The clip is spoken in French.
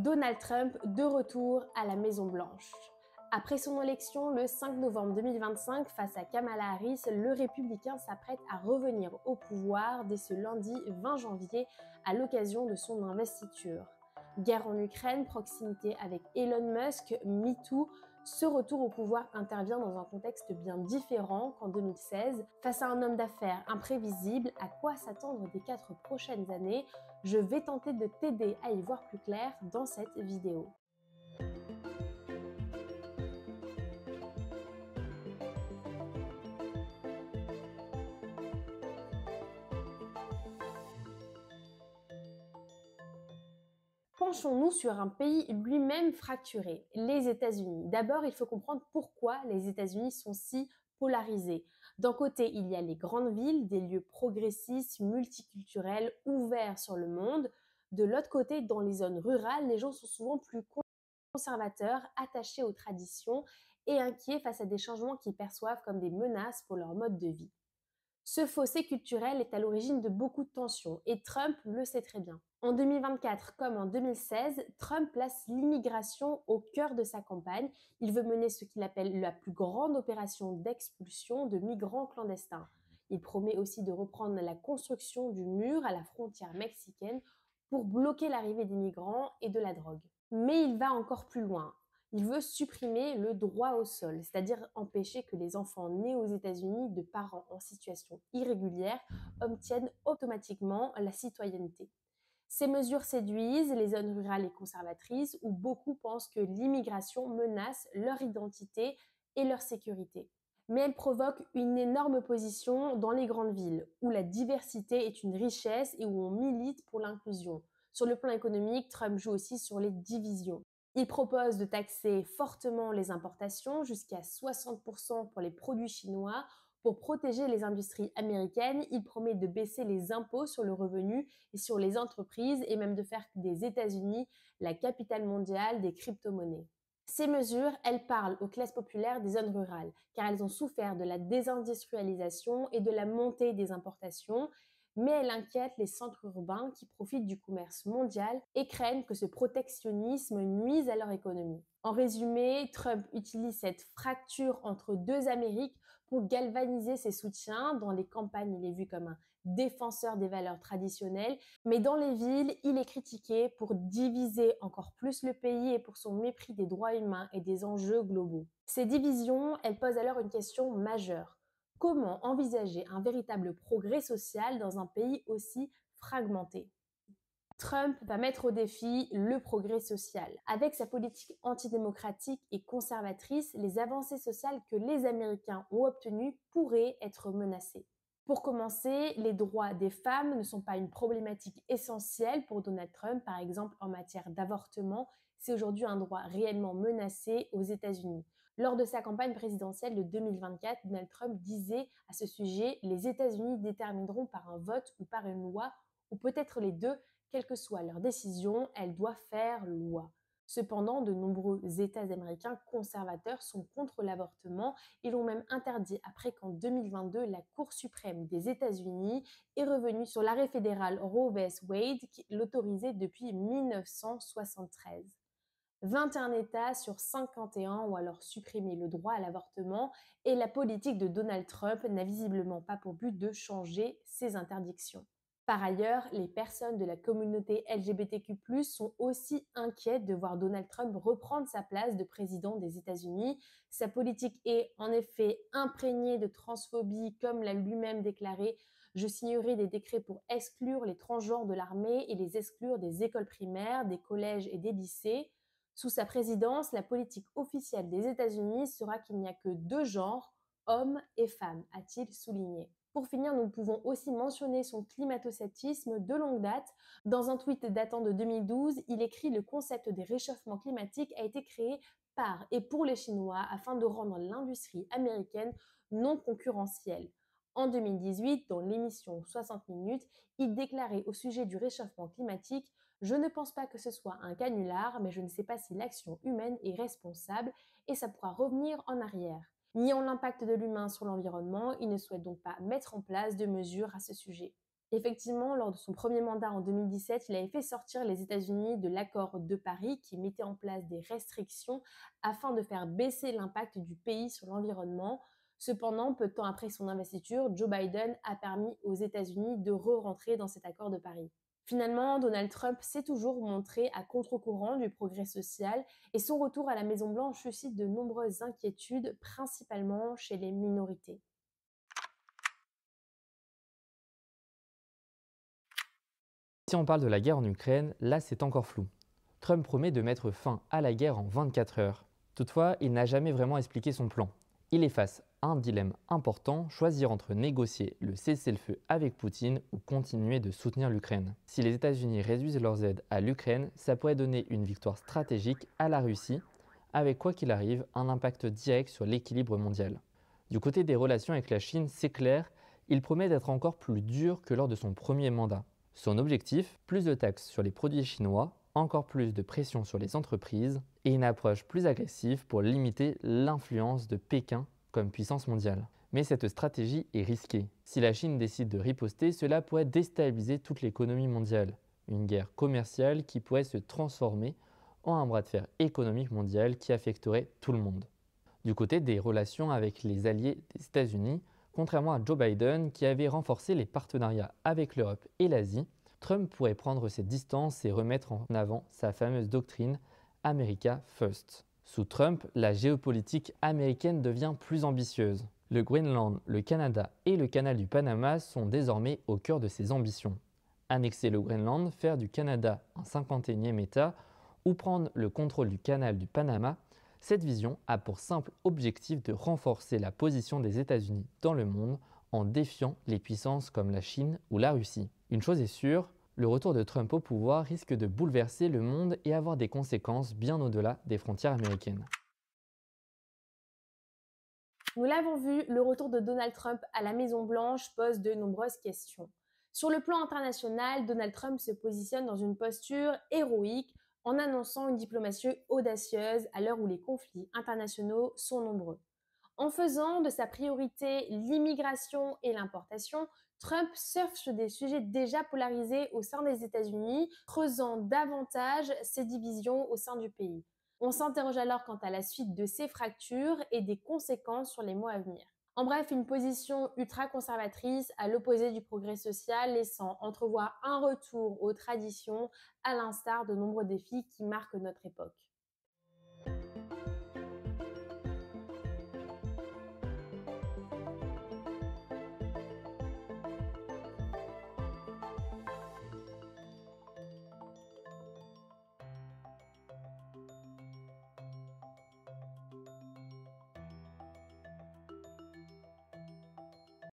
Donald Trump de retour à la Maison-Blanche. Après son élection le 5 novembre 2025 face à Kamala Harris, le républicain s'apprête à revenir au pouvoir dès ce lundi 20 janvier à l'occasion de son investiture. Guerre en Ukraine, proximité avec Elon Musk, MeToo, ce retour au pouvoir intervient dans un contexte bien différent qu'en 2016. Face à un homme d'affaires imprévisible, à quoi s'attendre des 4 prochaines années? Je vais tenter de t'aider à y voir plus clair dans cette vidéo. Penchons-nous sur un pays lui-même fracturé, les États-Unis. D'abord, il faut comprendre pourquoi les États-Unis sont si polarisés. D'un côté, il y a les grandes villes, des lieux progressistes, multiculturels, ouverts sur le monde. De l'autre côté, dans les zones rurales, les gens sont souvent plus conservateurs, attachés aux traditions et inquiets face à des changements qu'ils perçoivent comme des menaces pour leur mode de vie. Ce fossé culturel est à l'origine de beaucoup de tensions et Trump le sait très bien. En 2024 comme en 2016, Trump place l'immigration au cœur de sa campagne. Il veut mener ce qu'il appelle la plus grande opération d'expulsion de migrants clandestins. Il promet aussi de reprendre la construction du mur à la frontière mexicaine pour bloquer l'arrivée des migrants et de la drogue. Mais il va encore plus loin. Il veut supprimer le droit au sol, c'est-à-dire empêcher que les enfants nés aux États-Unis de parents en situation irrégulière obtiennent automatiquement la citoyenneté. Ces mesures séduisent les zones rurales et conservatrices où beaucoup pensent que l'immigration menace leur identité et leur sécurité. Mais elles provoquent une énorme opposition dans les grandes villes, où la diversité est une richesse et où on milite pour l'inclusion. Sur le plan économique, Trump joue aussi sur les divisions. Il propose de taxer fortement les importations, jusqu'à 60% pour les produits chinois. Pour protéger les industries américaines, il promet de baisser les impôts sur le revenu et sur les entreprises et même de faire des États-Unis la capitale mondiale des crypto-monnaies. Ces mesures, elles parlent aux classes populaires des zones rurales, car elles ont souffert de la désindustrialisation et de la montée des importations, mais elles inquiètent les centres urbains qui profitent du commerce mondial et craignent que ce protectionnisme nuise à leur économie. En résumé, Trump utilise cette fracture entre deux Amériques pour galvaniser ses soutiens. Dans les campagnes, il est vu comme un défenseur des valeurs traditionnelles, mais dans les villes, il est critiqué pour diviser encore plus le pays et pour son mépris des droits humains et des enjeux globaux. Ces divisions, elles posent alors une question majeure. Comment envisager un véritable progrès social dans un pays aussi fragmenté? Trump va mettre au défi le progrès social. Avec sa politique antidémocratique et conservatrice, les avancées sociales que les Américains ont obtenues pourraient être menacées. Pour commencer, les droits des femmes ne sont pas une problématique essentielle pour Donald Trump, par exemple en matière d'avortement. C'est aujourd'hui un droit réellement menacé aux États-Unis. Lors de sa campagne présidentielle de 2024, Donald Trump disait à ce sujet « Les États-Unis détermineront par un vote ou par une loi, ou peut-être les deux, quelle que soit leur décision, elle doit faire loi. » Cependant, de nombreux États américains conservateurs sont contre l'avortement et l'ont même interdit après qu'en 2022, la Cour suprême des États-Unis est revenue sur l'arrêt fédéral Roe vs. Wade qui l'autorisait depuis 1973. 21 États sur 51 ont alors supprimé le droit à l'avortement et la politique de Donald Trump n'a visiblement pas pour but de changer ces interdictions. Par ailleurs, les personnes de la communauté LGBTQ+, sont aussi inquiètes de voir Donald Trump reprendre sa place de président des États-Unis. Sa politique est en effet imprégnée de transphobie, comme l'a lui-même déclaré « Je signerai des décrets pour exclure les transgenres de l'armée et les exclure des écoles primaires, des collèges et des lycées ». Sous sa présidence, la politique officielle des États-Unis sera qu'il n'y a que deux genres, hommes et femmes, a-t-il souligné. Pour finir, nous pouvons aussi mentionner son climato-sceptisme de longue date. Dans un tweet datant de 2012, il écrit « Le concept des réchauffements climatiques a été créé par et pour les Chinois afin de rendre l'industrie américaine non concurrentielle. » En 2018, dans l'émission 60 minutes, il déclarait au sujet du réchauffement climatique « Je ne pense pas que ce soit un canular, mais je ne sais pas si l'action humaine est responsable et ça pourra revenir en arrière. » Niant l'impact de l'humain sur l'environnement, il ne souhaite donc pas mettre en place de mesures à ce sujet. Effectivement, lors de son premier mandat en 2017, il avait fait sortir les États-Unis de l'accord de Paris qui mettait en place des restrictions afin de faire baisser l'impact du pays sur l'environnement. Cependant, peu de temps après son investiture, Joe Biden a permis aux États-Unis de re-rentrer dans cet accord de Paris. Finalement, Donald Trump s'est toujours montré à contre-courant du progrès social et son retour à la Maison-Blanche suscite de nombreuses inquiétudes, principalement chez les minorités. Si on parle de la guerre en Ukraine, là c'est encore flou. Trump promet de mettre fin à la guerre en 24 heures. Toutefois, il n'a jamais vraiment expliqué son plan. Il est face à un dilemme important, choisir entre négocier le cessez-le-feu avec Poutine ou continuer de soutenir l'Ukraine. Si les États-Unis réduisent leurs aides à l'Ukraine, ça pourrait donner une victoire stratégique à la Russie, avec quoi qu'il arrive un impact direct sur l'équilibre mondial. Du côté des relations avec la Chine, c'est clair, il promet d'être encore plus dur que lors de son premier mandat. Son objectif, plus de taxes sur les produits chinois, encore plus de pression sur les entreprises et une approche plus agressive pour limiter l'influence de Pékin comme puissance mondiale. Mais cette stratégie est risquée. Si la Chine décide de riposter, cela pourrait déstabiliser toute l'économie mondiale. Une guerre commerciale qui pourrait se transformer en un bras de fer économique mondial qui affecterait tout le monde. Du côté des relations avec les alliés des États-Unis, contrairement à Joe Biden qui avait renforcé les partenariats avec l'Europe et l'Asie, Trump pourrait prendre ses distances et remettre en avant sa fameuse doctrine America First. Sous Trump, la géopolitique américaine devient plus ambitieuse. Le Groenland, le Canada et le canal du Panama sont désormais au cœur de ses ambitions. Annexer le Groenland, faire du Canada un 51e État ou prendre le contrôle du canal du Panama, cette vision a pour simple objectif de renforcer la position des États-Unis dans le monde en défiant les puissances comme la Chine ou la Russie. Une chose est sûre, le retour de Trump au pouvoir risque de bouleverser le monde et avoir des conséquences bien au-delà des frontières américaines. Nous l'avons vu, le retour de Donald Trump à la Maison-Blanche pose de nombreuses questions. Sur le plan international, Donald Trump se positionne dans une posture héroïque en annonçant une diplomatie audacieuse à l'heure où les conflits internationaux sont nombreux. En faisant de sa priorité l'immigration et l'importation, Trump surfe sur des sujets déjà polarisés au sein des États-Unis, creusant davantage ces divisions au sein du pays. On s'interroge alors quant à la suite de ces fractures et des conséquences sur les mois à venir. En bref, une position ultra-conservatrice à l'opposé du progrès social, laissant entrevoir un retour aux traditions, à l'instar de nombreux défis qui marquent notre époque.